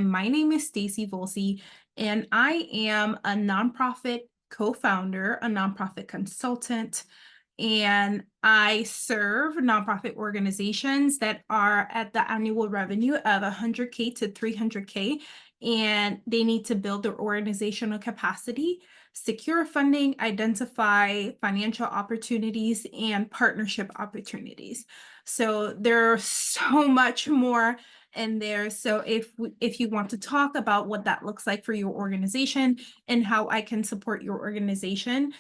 My name is Stacy Volsi, and I am a nonprofit co-founder, a nonprofit consultant, and I serve nonprofit organizations that are at the annual revenue of 100K to 300K, and they need to build their organizational capacity, secure funding, identify financial opportunities, and partnership opportunities. So there's so much more in there. So if you want to talk about what that looks like for your organization and how I can support your organization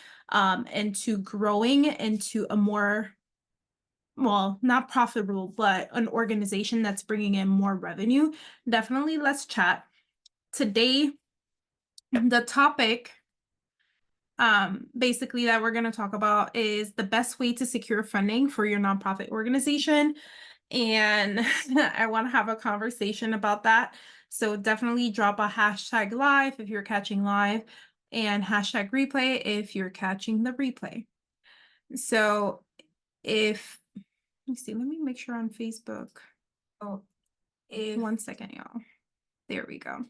into growing into a more, well, not profitable, but an organization that's bringing in more revenue, definitely let's chat. Today, the topic basically that we're going to talk about is the best way to secure funding for your nonprofit organization. And I want to have a conversation about that. So definitely drop a hashtag live if you're catching live and hashtag replay if you're catching the replay. So if, let me see, let me make sure on Facebook. Oh, one second, y'all. There we go.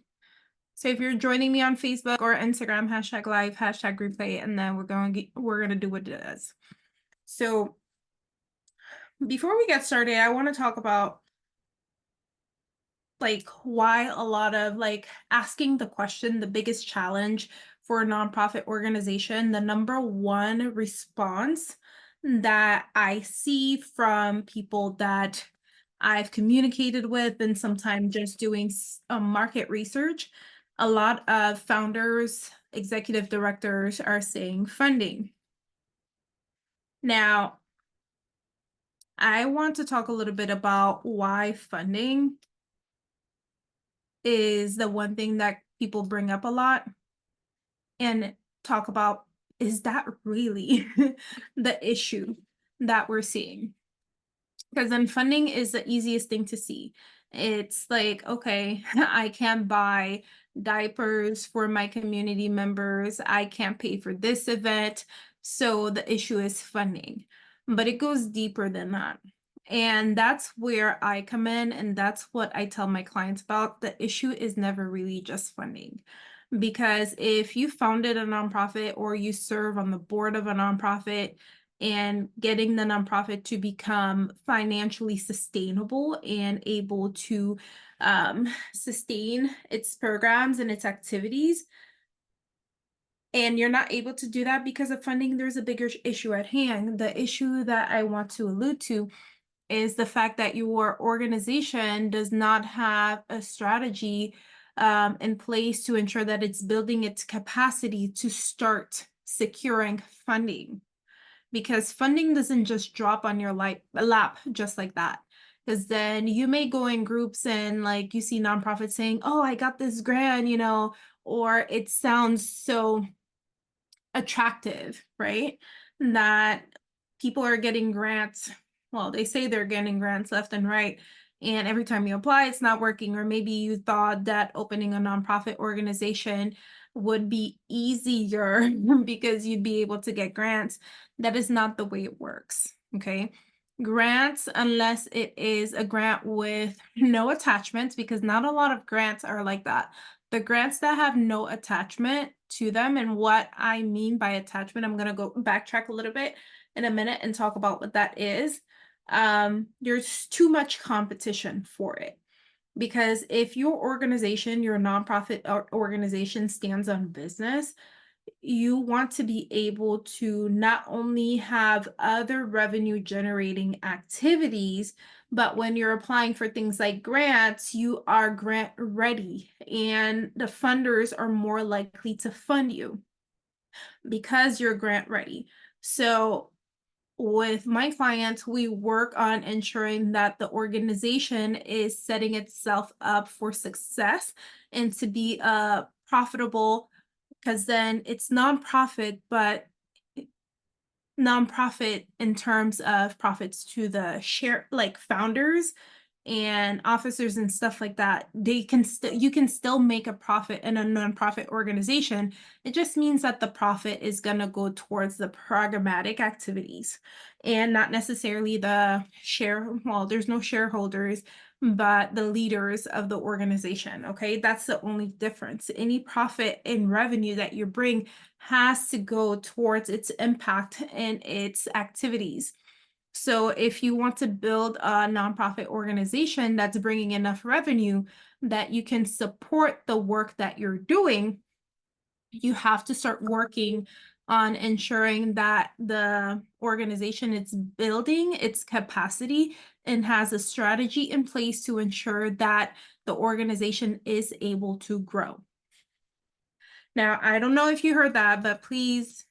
So if you're joining me on Facebook or Instagram, hashtag live, hashtag replay, and then we're gonna do what it is. So before we get started, I want to talk about like why a lot of like asking the question, the biggest challenge for a nonprofit organization, the number one response that I see from people that I've communicated with and sometimes just doing market research, a lot of founders, executive directors are saying funding. Now, I want to talk a little bit about why funding is the one thing that people bring up a lot and talk about, is that really the issue that we're seeing? Because then funding is the easiest thing to see. It's like, okay, I can't buy diapers for my community members. I can't pay for this event. So the issue is funding. But it goes deeper than that. And that's where I come in, and that's what I tell my clients about. The issue is never really just funding. Because if you founded a nonprofit or you serve on the board of a nonprofit, and getting the nonprofit to become financially sustainable and able to sustain its programs and its activities, and you're not able to do that because of funding, there's a bigger issue at hand. The issue that I want to allude to is the fact that your organization does not have a strategy in place to ensure that it's building its capacity to start securing funding, because funding doesn't just drop on your lap just like that. Because then you may go in groups and like you see nonprofits saying, oh, I got this grant, or it sounds so attractive, right? That people are getting grants. Well, they say they're getting grants left and right. And every time you apply, it's not working. Or maybe you thought that opening a nonprofit organization would be easier because you'd be able to get grants. That is not the way it works. Okay. Grants, unless it is a grant with no attachments, because not a lot of grants are like that. The grants that have no attachment to them, and what I mean by attachment, I'm going to go backtrack a little bit in a minute and talk about what that is. There's too much competition for it. Because if your organization, your nonprofit organization stands on business, you want to be able to not only have other revenue generating activities, but when you're applying for things like grants, you are grant ready and the funders are more likely to fund you because you're grant ready. So with my clients, we work on ensuring that the organization is setting itself up for success and to be profitable, because then it's nonprofit, but nonprofit in terms of profits to the share, like founders, and officers and stuff like that, they can still, you can still make a profit in a nonprofit organization. It just means that the profit is going to go towards the programmatic activities and not necessarily the well, there's no shareholders, but the leaders of the organization. Okay, that's the only difference. Any profit and revenue that you bring has to go towards its impact and its activities. So if you want to build a nonprofit organization that's bringing enough revenue that you can support the work that you're doing, you have to start working on ensuring that the organization is building its capacity and has a strategy in place to ensure that the organization is able to grow. Now, I don't know if you heard that, but please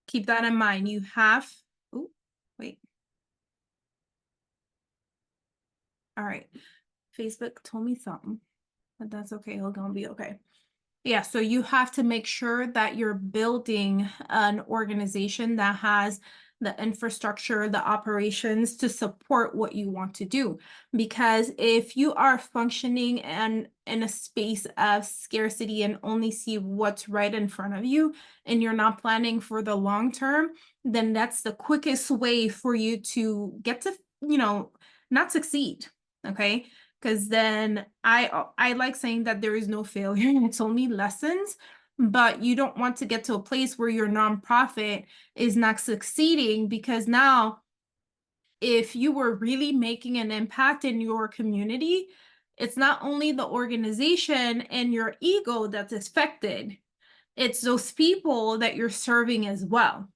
keep that in mind. You have, oh, wait. All right. Facebook told me something, but that's okay. It'll gonna be okay. Yeah, so you have to make sure that you're building an organization that has the infrastructure, the operations to support what you want to do. Because if you are functioning in a space of scarcity and only see what's right in front of you, and you're not planning for the long term, then that's the quickest way for you to get to, not succeed. Okay. Because then I like saying that there is no failure, it's only lessons, but you don't want to get to a place where your nonprofit is not succeeding, because now if you were really making an impact in your community, it's not only the organization and your ego that's affected, it's those people that you're serving as well.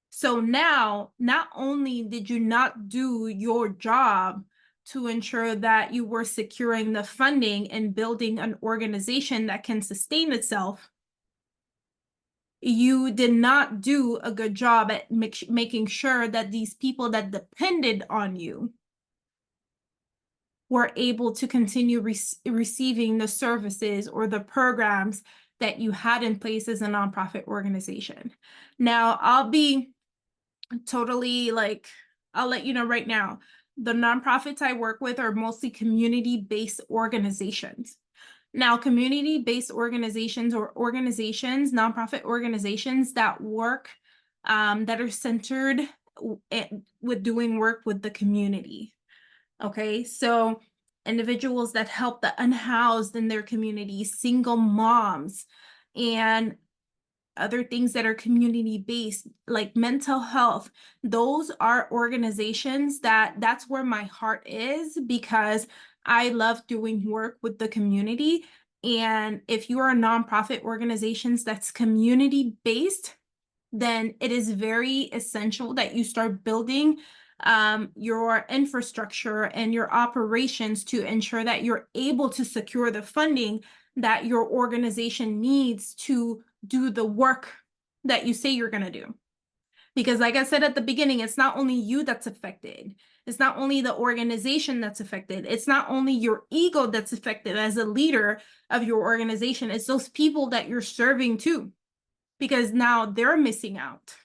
So now, not only did you not do your job to ensure that you were securing the funding and building an organization that can sustain itself, you did not do a good job at making sure that these people that depended on you were able to continue receiving the services or the programs that you had in place as a nonprofit organization. Now, I'll be totally I'll let you know right now, the nonprofits I work with are mostly community-based organizations. Now, community-based organizations or organizations, nonprofit organizations that work, that are centered with doing work with the community. Okay, so individuals that help the unhoused in their community, single moms, and other things that are community-based, like mental health. Those are organizations that's where my heart is, because I love doing work with the community. And if you are a nonprofit organizations that's community-based, then it is very essential that you start building your infrastructure and your operations to ensure that you're able to secure the funding that your organization needs to do the work that you say you're going to do. Because like I said at the beginning, it's not only you that's affected. It's not only the organization that's affected. It's not only your ego that's affected as a leader of your organization. It's those people that you're serving too, because now they're missing out.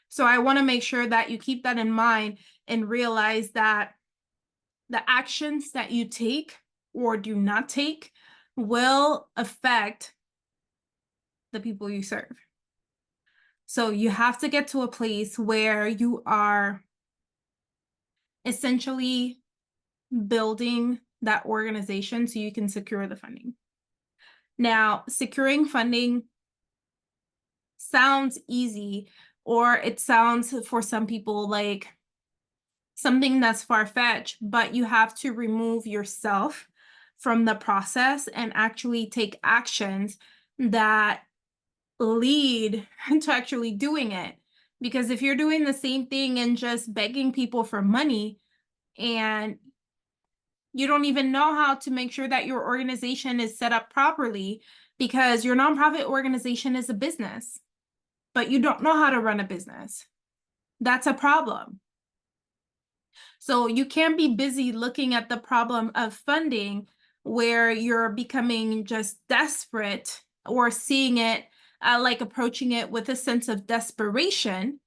So I want to make sure that you keep that in mind and realize that the actions that you take or do not take will affect the people you serve. So you have to get to a place where you are essentially building that organization so you can secure the funding. Now, securing funding sounds easy, or it sounds for some people like something that's far-fetched, but you have to remove yourself from the process and actually take actions that lead to actually doing it. Because if you're doing the same thing and just begging people for money, and you don't even know how to make sure that your organization is set up properly, because your nonprofit organization is a business, but you don't know how to run a business, that's a problem. So you can't be busy looking at the problem of funding where you're becoming just desperate, or seeing it like approaching it with a sense of desperation,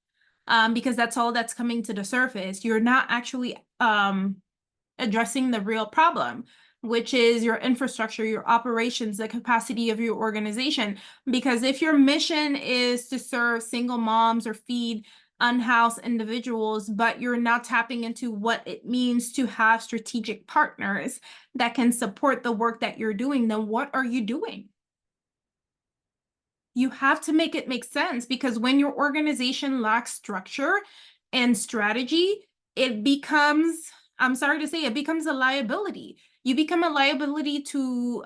because that's all that's coming to the surface. You're not actually addressing the real problem, which is your infrastructure, your operations, the capacity of your organization. Because if your mission is to serve single moms or feed unhoused individuals, but you're not tapping into what it means to have strategic partners that can support the work that you're doing, then what are you doing? You have to make it make sense, because when your organization lacks structure and strategy, it becomes, I'm sorry to say, it becomes a liability. You become a liability to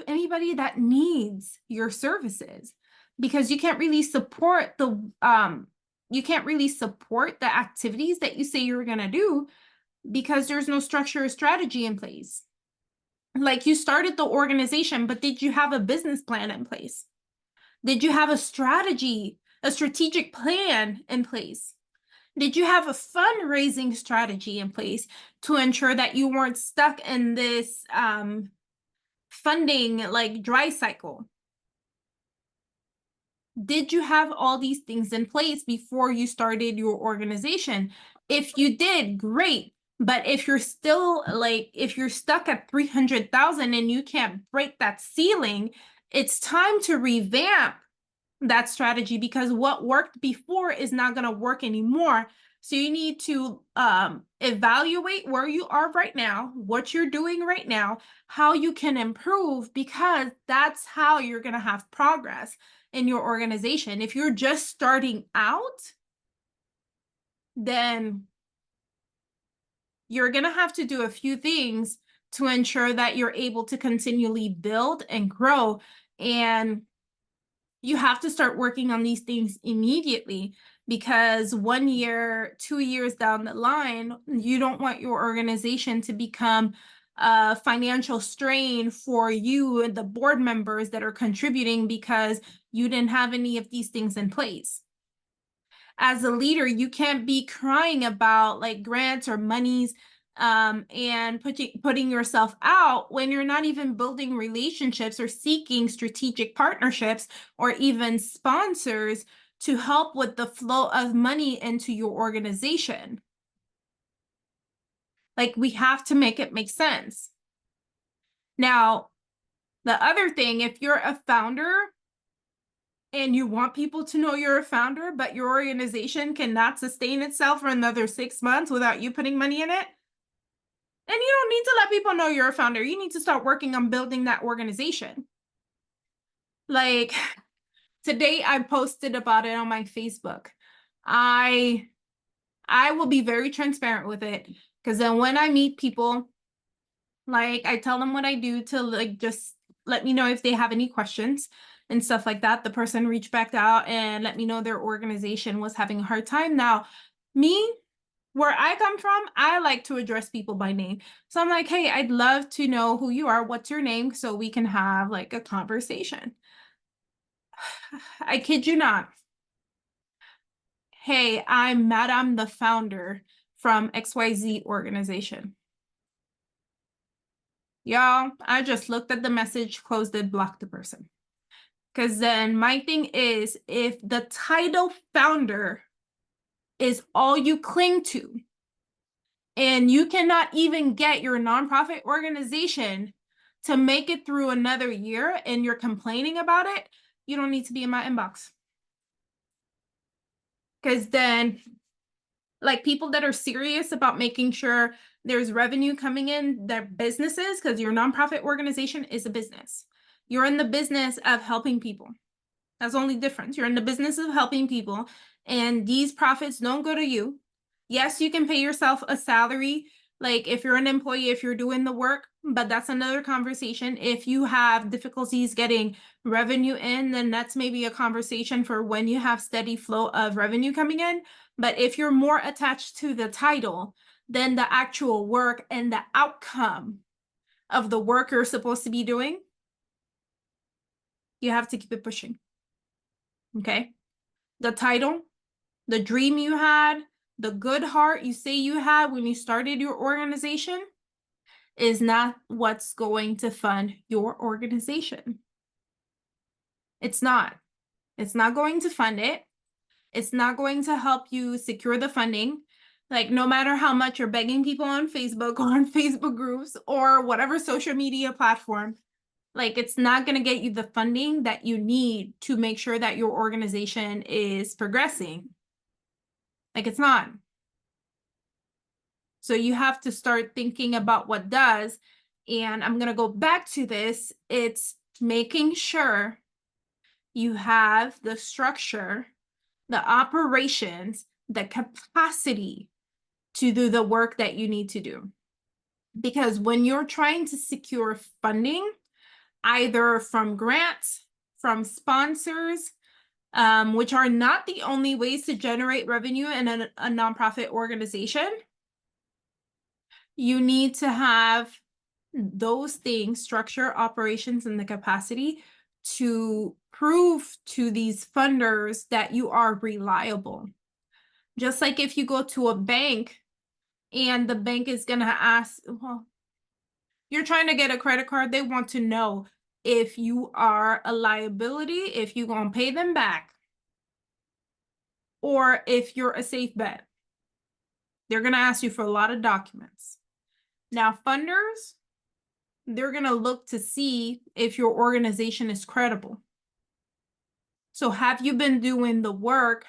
anybody that needs your services, because you can't really support the activities that you say you're going to do, because there's no structure or strategy in place. Like, you started the organization, but did you have a business plan in place? Did you have a strategy, a strategic plan in place? Did you have a fundraising strategy in place to ensure that you weren't stuck in this funding like dry cycle? Did you have all these things in place before you started your organization? If you did, great. But if you're still if you're stuck at 300,000 and you can't break that ceiling, it's time to revamp that strategy, because what worked before is not going to work anymore. So you need to evaluate where you are right now, what you're doing right now, how you can improve, because that's how you're going to have progress in your organization. If you're just starting out, then you're going to have to do a few things to ensure that you're able to continually build and grow. And you have to start working on these things immediately, because 1 year, 2 years down the line, you don't want your organization to become a financial strain for you and the board members that are contributing, because you didn't have any of these things in place. As a leader, you can't be crying about like grants or monies and putting yourself out when you're not even building relationships or seeking strategic partnerships or even sponsors to help with the flow of money into your organization. Like, we have to make it make sense. Now, the other thing, if you're a founder and you want people to know you're a founder, but your organization cannot sustain itself for another 6 months without you putting money in it, then you don't need to let people know you're a founder. You need to start working on building that organization. Like, today I posted about it on my Facebook. I will be very transparent with it, because then when I meet people, like, I tell them what I do to like just let me know if they have any questions and stuff like that. The person reached back out and let me know their organization was having a hard time. Now, me, where I come from, I like to address people by name. So I'm like, hey, I'd love to know who you are. What's your name? So we can have like a conversation. I kid you not. Hey, I'm Madam the founder from XYZ organization. Y'all, I just looked at the message, closed it, blocked the person. Because then my thing is, if the title founder is all you cling to, and you cannot even get your nonprofit organization to make it through another year and you're complaining about it, you don't need to be in my inbox. Because then, like, people that are serious about making sure there's revenue coming in their businesses, because your nonprofit organization is a business. You're in the business of helping people. That's the only difference. You're in the business of helping people, and these profits don't go to you. Yes, you can pay yourself a salary, like if you're an employee, if you're doing the work, but that's another conversation. If you have difficulties getting revenue in, then that's maybe a conversation for when you have steady flow of revenue coming in. But if you're more attached to the title than the actual work and the outcome of the work you're supposed to be doing, you have to keep it pushing. Okay? The title, the dream you had, the good heart you say you had when you started your organization is not what's going to fund your organization. It's not. It's not going to fund it. It's not going to help you secure the funding. Like, no matter how much you're begging people on Facebook or on Facebook groups or whatever social media platform, like, it's not going to get you the funding that you need to make sure that your organization is progressing. Like, it's not. So you have to start thinking about what does. And I'm going to go back to this. It's making sure you have the structure, the operations, the capacity to do the work that you need to do. Because when you're trying to secure funding, either from grants, from sponsors, which are not the only ways to generate revenue in a nonprofit organization, you need to have those things, structure, operations, and the capacity to prove to these funders that you are reliable. Just like if you go to a bank and the bank is going to ask, well, you're trying to get a credit card, they want to know if you are a liability, if you're going to pay them back, or if you're a safe bet. They're going to ask you for a lot of documents. Now, funders, they're going to look to see if your organization is credible. So have you been doing the work?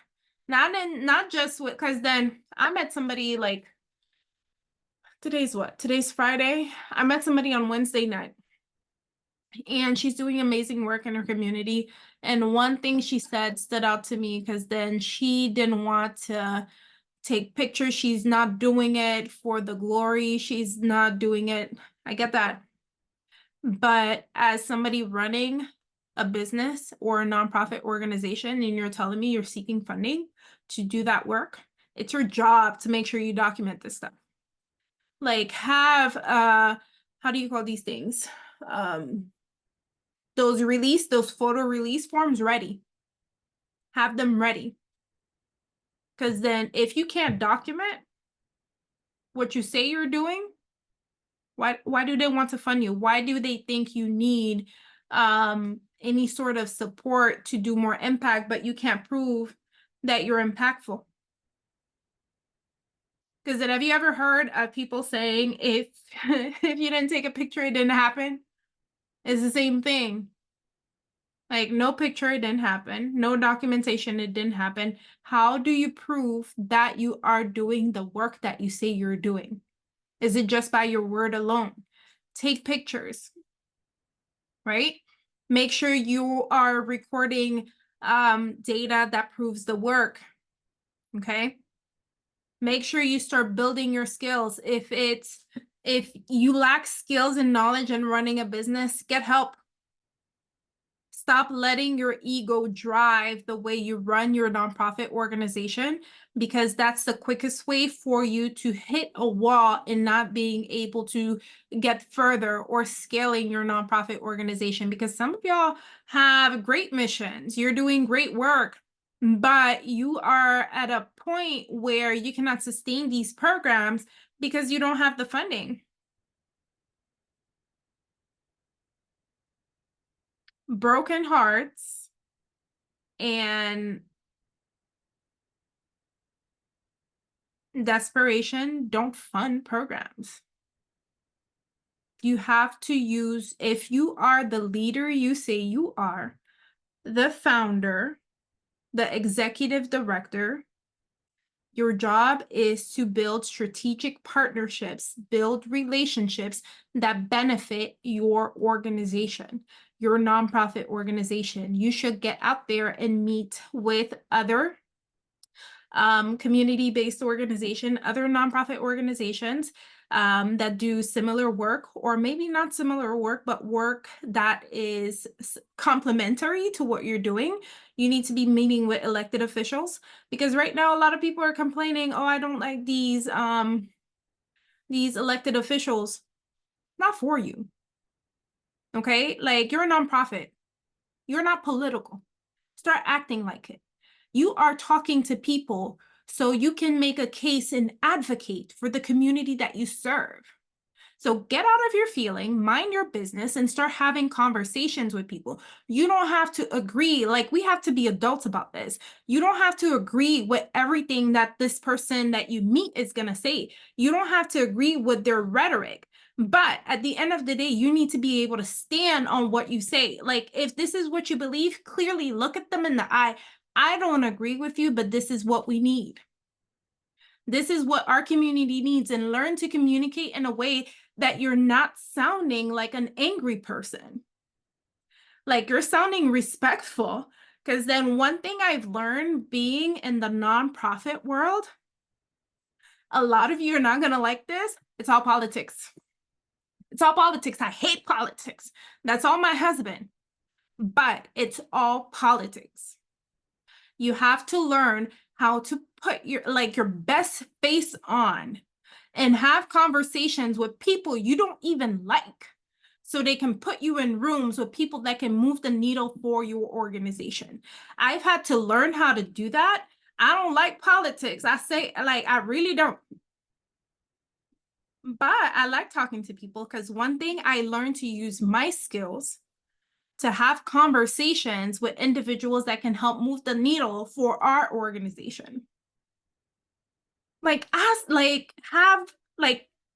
Not just with, because then I met somebody like, today's what? Today's Friday. I met somebody on Wednesday night, and she's doing amazing work in her community. And one thing she said stood out to me, because then she didn't want to take pictures. She's not doing it for the glory. She's not doing it. I get that. But as somebody running a business or a nonprofit organization, and you're telling me you're seeking funding to do that work, it's your job to make sure you document this stuff. Like, have how do you call these things? Those photo release forms ready. Have them ready. Because then if you can't document what you say you're doing, why do they want to fund you? Why do they think you need any sort of support to do more impact, but you can't prove that you're impactful? Because then have you ever heard of people saying if if you didn't take a picture, it didn't happen? It's the same thing. Like, no picture, it didn't happen. No documentation, it didn't happen. How do you prove that you are doing the work that you say you're doing? Is it just by your word alone? Take pictures, right? Make sure you are recording data that proves the work, okay? Make sure you start building your skills. If you lack skills and knowledge in running a business, get help. Stop letting your ego drive the way you run your nonprofit organization, because that's the quickest way for you to hit a wall and not being able to get further or scaling your nonprofit organization. Because some of y'all have great missions, you're doing great work, but you are at a point where you cannot sustain these programs because you don't have the funding. Broken hearts and desperation don't fund programs. You have to use, if you are the leader you say you are, the founder, the executive director, your job is to build strategic partnerships, build relationships that benefit your organization, your nonprofit organization. You should get out there and meet with other community-based organization, other nonprofit organizations that do similar work, or maybe not similar work, but work that is complementary to what you're doing. You need to be meeting with elected officials, because right now a lot of people are complaining, oh, I don't like these elected officials. Not for you. Okay, like, you're a nonprofit. You're not political. Start acting like it. You are talking to people so you can make a case and advocate for the community that you serve. So get out of your feeling, mind your business, and start having conversations with people. You don't have to agree. Like, we have to be adults about this. You don't have to agree with everything that this person that you meet is going to say. You don't have to agree with their rhetoric. But at the end of the day, you need to be able to stand on what you say. Like, if this is what you believe, clearly look at them in the eye. I don't agree with you, but this is what we need. This is what our community needs, and learn to communicate in a way that you're not sounding like an angry person. Like, you're sounding respectful. Because then one thing I've learned being in the nonprofit world, a lot of you are not going to like this. It's all politics. It's all politics. I hate politics. That's all my husband. But it's all politics. You have to learn how to put your best face on and have conversations with people you don't even like, so they can put you in rooms with people that can move the needle for your organization. I've had to learn how to do that. I don't like politics. I really don't. But I like talking to people, because one thing I learned to use my skills to have conversations with individuals that can help move the needle for our organization.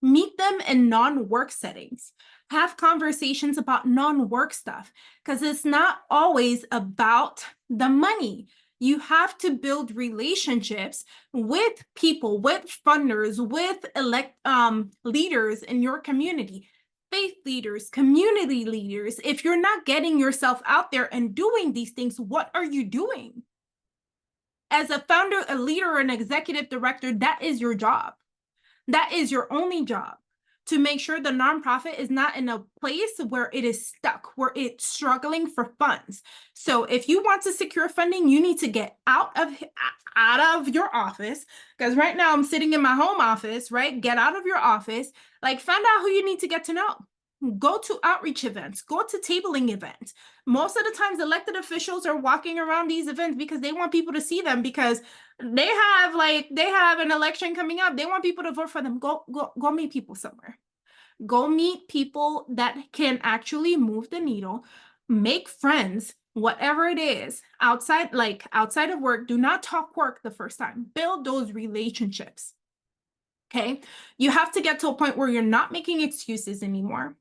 Meet them in non-work settings. Have conversations about non-work stuff, because it's not always about the money. You have to build relationships with people, with funders, with leaders in your community, faith leaders, community leaders. If you're not getting yourself out there and doing these things, what are you doing? As a founder, a leader, an executive director, that is your job. That is your only job, to make sure the nonprofit is not in a place where it is stuck, where it's struggling for funds. So if you want to secure funding, you need to get out of your office, because right now I'm sitting in my home office, right? Get out of your office, find out who you need to get to know. Go to outreach events, go to tabling events. Most of the times elected officials are walking around these events because they want people to see them, because they have an election coming up. They want people to vote for them. Go meet people somewhere. Go meet people that can actually move the needle, make friends, whatever it is, outside of work. Do not talk work the first time. Build those relationships. Okay? You have to get to a point where you're not making excuses anymore.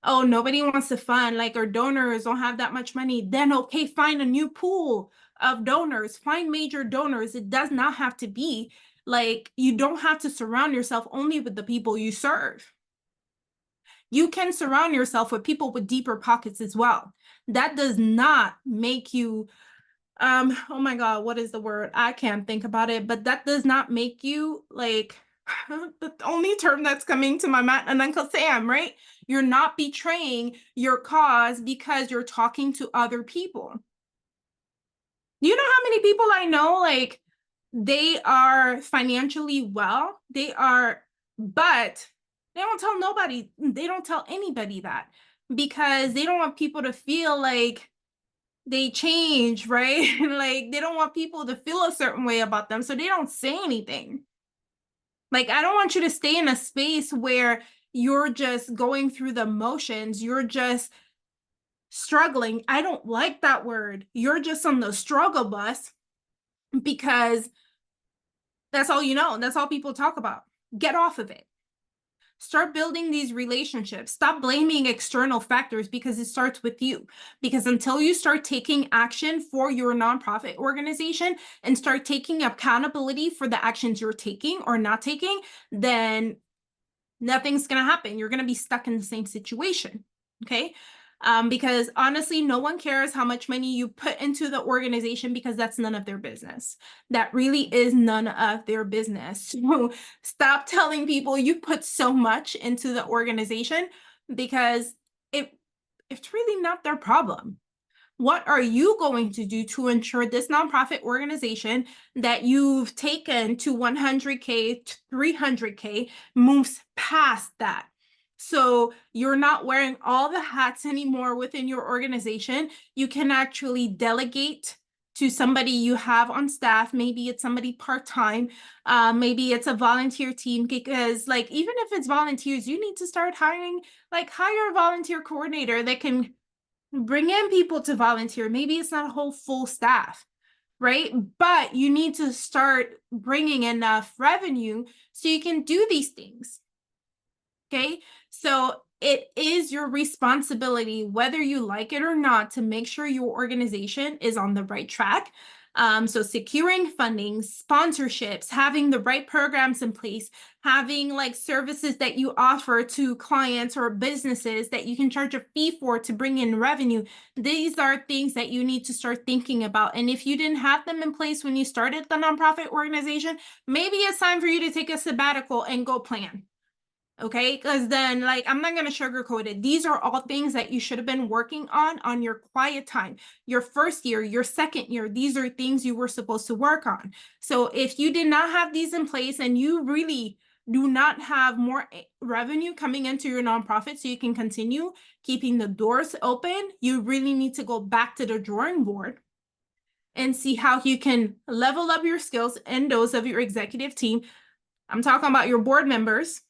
Oh, nobody wants to fund, or donors don't have that much money. Then, okay, find a new pool of donors, find major donors. It does not have to be you don't have to surround yourself only with the people you serve. You can surround yourself with people with deeper pockets as well. That does not make you, oh my God, what is the word? I can't think about it, but that does not make you the only term that's coming to my mind, and Uncle Sam, right? You're not betraying your cause because you're talking to other people. You know how many people I know, they are financially well, but they don't tell nobody, they don't tell anybody that, because they don't want people to feel like they change, right? They don't want people to feel a certain way about them, so they don't say anything. I don't want you to stay in a space where you're just going through the motions. You're just struggling. I don't like that word. You're just on the struggle bus, because that's all you know. That's all people talk about. Get off of it. Start building these relationships. Stop blaming external factors, because it starts with you. Because until you start taking action for your nonprofit organization and start taking accountability for the actions you're taking or not taking, then nothing's going to happen. You're going to be stuck in the same situation. Okay. Because honestly, no one cares how much money you put into the organization, because that's none of their business. That really is none of their business. So stop telling people you put so much into the organization, because it's really not their problem. What are you going to do to ensure this nonprofit organization that you've taken to 100K to 300K moves past that? So you're not wearing all the hats anymore within your organization. You can actually delegate to somebody you have on staff. Maybe it's somebody part-time, maybe it's a volunteer team, because like, even if it's volunteers, you need to start hiring, like hire a volunteer coordinator that can bring in people to volunteer. Maybe it's not a whole full staff, right? But you need to start bringing enough revenue so you can do these things. Okay, so it is your responsibility, whether you like it or not, to make sure your organization is on the right track. So securing funding, sponsorships, having the right programs in place, having like services that you offer to clients or businesses that you can charge a fee for to bring in revenue. These are things that you need to start thinking about. And if you didn't have them in place when you started the nonprofit organization, maybe it's time for you to take a sabbatical and go plan. Okay, because then, like, I'm not going to sugarcoat it. These are all things that you should have been working on your quiet time. Your first year, your second year, these are things you were supposed to work on. So if you did not have these in place and you really do not have more revenue coming into your nonprofit so you can continue keeping the doors open, you really need to go back to the drawing board and see how you can level up your skills and those of your executive team. I'm talking about your board members.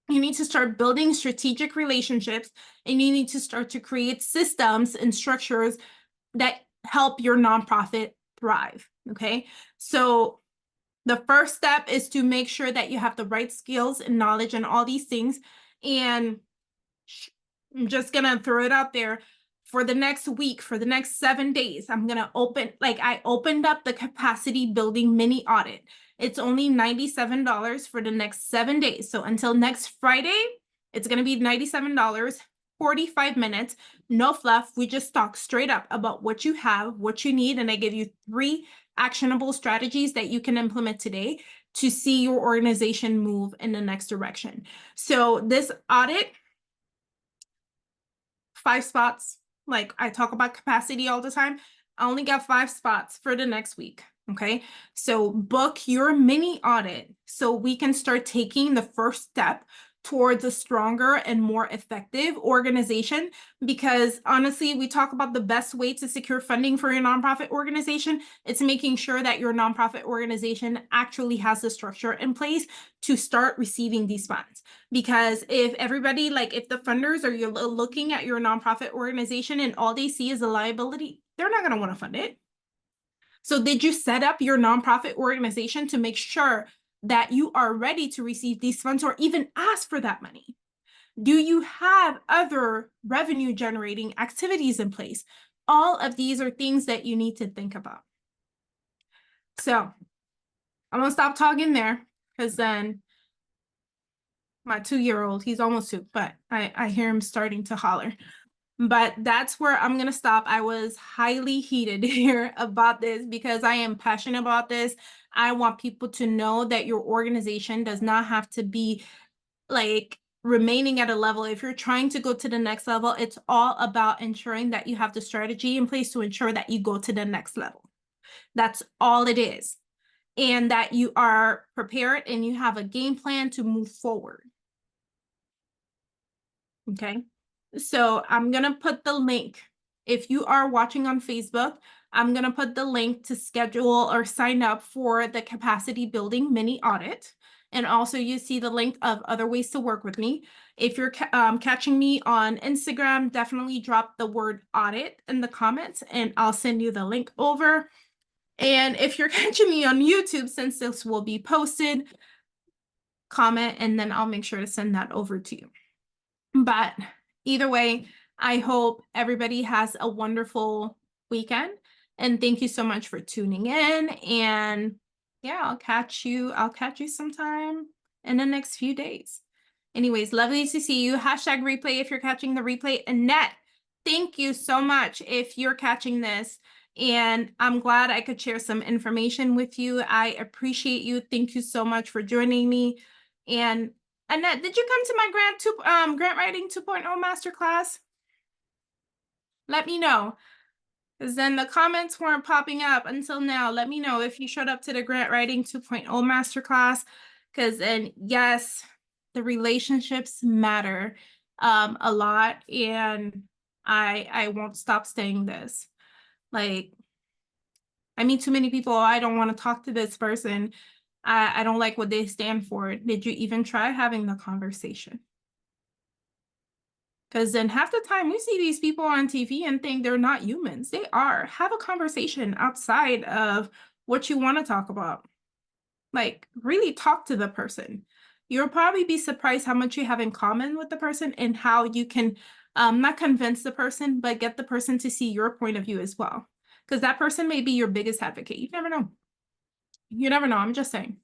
You need to start building strategic relationships, and you need to start to create systems and structures that help your nonprofit thrive. Okay, so the first step is to make sure that you have the right skills and knowledge and all these things. And I'm just gonna throw it out there. For the next week, for the next 7 days, I'm gonna I opened up the capacity building mini audit. It's only $97 for the next 7 days. So until next Friday, it's gonna be $97, 45 minutes, no fluff. We just talk straight up about what you have, what you need, and I give you 3 actionable strategies that you can implement today to see your organization move in the next direction. So this audit, 5 spots. Like, I talk about capacity all the time. I only got 5 spots for the next week. Okay, so book your mini audit so we can start taking the first step towards a stronger and more effective organization. Because honestly, we talk about the best way to secure funding for your nonprofit organization. It's making sure that your nonprofit organization actually has the structure in place to start receiving these funds. Because if everybody, like if the funders are you're looking at your nonprofit organization and all they see is a liability, they're not going to want to fund it. So did you set up your nonprofit organization to make sure that you are ready to receive these funds or even ask for that money? Do you have other revenue generating activities in place? All of these are things that you need to think about. So I'm gonna stop talking there, because then my 2-year-old, he's almost 2, but I hear him starting to holler. But that's where I'm going to stop. I was highly heated here about this because I am passionate about this. I want people to know that your organization does not have to be like remaining at a level. If you're trying to go to the next level, it's all about ensuring that you have the strategy in place to ensure that you go to the next level. That's all it is. And that you are prepared and you have a game plan to move forward. Okay. So I'm going to put the link. If you are watching on Facebook, I'm going to put the link to schedule or sign up for the capacity building mini audit. And also you see the link of other ways to work with me. If you're catching me on Instagram, definitely drop the word audit in the comments and I'll send you the link over. And if you're catching me on YouTube, since this will be posted, comment and then I'll make sure to send that over to you. But either way, I hope everybody has a wonderful weekend. And thank you so much for tuning in. And yeah, I'll catch you sometime in the next few days. Anyways, lovely to see you. Hashtag replay if you're catching the replay. Annette, thank you so much if you're catching this. And I'm glad I could share some information with you. I appreciate you. Thank you so much for joining me. And Annette, did you come to my grant writing 2.0 masterclass? Let me know, because then the comments weren't popping up until now. Let me know if you showed up to the grant writing 2.0 masterclass, because then yes, the relationships matter a lot, and I won't stop saying this. Like, I meet too many people. I don't want to talk to this person. I don't like what they stand for. Did you even try having the conversation? Because then half the time we see these people on TV and think they're not humans. They are. Have a conversation outside of what you want to talk about. Like, really talk to the person. You'll probably be surprised how much you have in common with the person and how you can not convince the person, but get the person to see your point of view as well. Because that person may be your biggest advocate. You never know. You never know. I'm just saying.